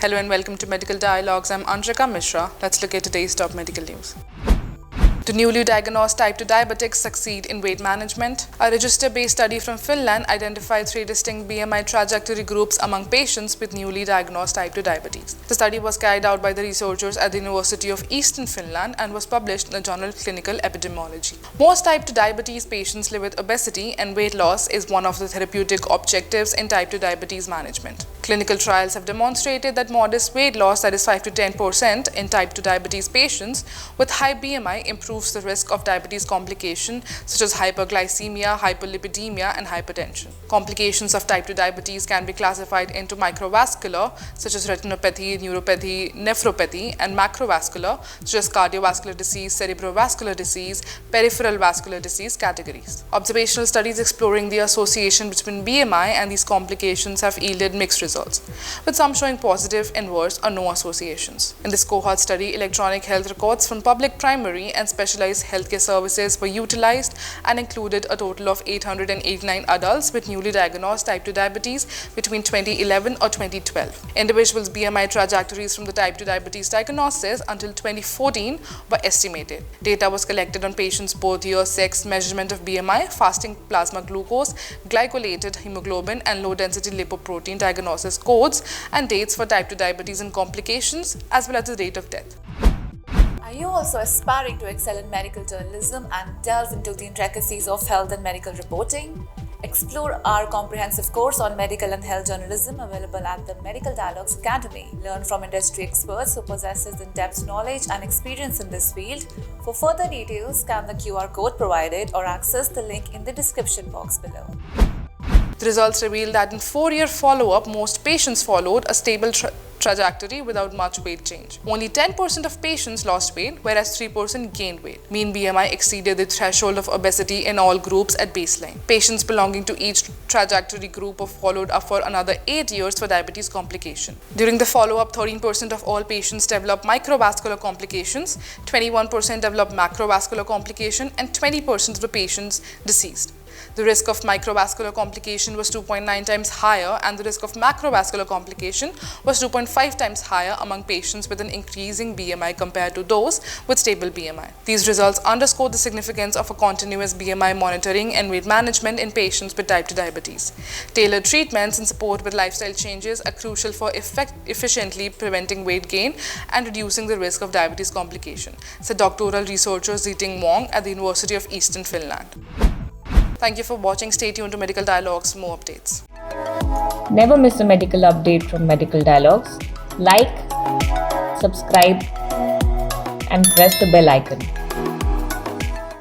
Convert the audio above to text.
Hello and welcome to Medical Dialogues. I'm Anjika Mishra. Let's look at today's top medical news. Do newly diagnosed type 2 diabetics succeed in weight management? A register-based study from Finland identified 3 distinct BMI trajectory groups among patients with newly diagnosed type 2 diabetes. The study was carried out by the researchers at the University of Eastern Finland and was published in the journal Clinical Epidemiology. Most type 2 diabetes patients live with obesity, and weight loss is one of the therapeutic objectives in type 2 diabetes management. Clinical trials have demonstrated that modest weight loss, that is 5 to 10% in type 2 diabetes patients with high BMI, improves the risk of diabetes complications such as hyperglycaemia, hyperlipidaemia, and hypertension. Complications of type 2 diabetes can be classified into microvascular, such as retinopathy, neuropathy, nephropathy, and macrovascular, such as cardiovascular disease, cerebrovascular disease, peripheral vascular disease categories. Observational studies exploring the association between BMI and these complications have yielded mixed results, with some showing positive, inverse, or no associations. In this cohort study, electronic health records from public primary and specialized healthcare services were utilized and included a total of 889 adults with newly diagnosed type 2 diabetes between 2011 or 2012. Individuals' BMI trajectories from the type 2 diabetes diagnosis until 2014 were estimated. Data was collected on patients' birth year, sex, measurement of BMI, fasting plasma glucose, glycated haemoglobin, and low-density lipoprotein diagnosis codes, and dates for type 2 diabetes and complications, as well as the rate of death. Are you also aspiring to excel in medical journalism and delve into the intricacies of health and medical reporting? Explore our comprehensive course on medical and health journalism available at the Medical Dialogues Academy. Learn from industry experts who possesses in-depth knowledge and experience in this field. For further details, scan the QR code provided or access the link in the description box below. The results revealed that in 4-year follow-up, most patients followed a stable trajectory without much weight change. Only 10% of patients lost weight, whereas 3% gained weight. Mean BMI exceeded the threshold of obesity in all groups at baseline. Patients belonging to each trajectory group were followed up for another 8 years for diabetes complication. During the follow-up, 13% of all patients developed microvascular complications, 21% developed macrovascular complication, and 20% of the patients deceased. The risk of microvascular complication was 2.9 times higher, and the risk of macrovascular complication was 2.5 times higher among patients with an increasing BMI compared to those with stable BMI. These results underscore the significance of a continuous BMI monitoring and weight management in patients with type 2 diabetes. Tailored treatments and support with lifestyle changes are crucial for efficiently preventing weight gain and reducing the risk of diabetes complication, said Doctoral Researcher Zhiting Wang at the University of Eastern Finland. Thank you for watching. Stay tuned to Medical Dialogues for more updates. Never miss a medical update from Medical Dialogues. Like, subscribe, and press the bell icon.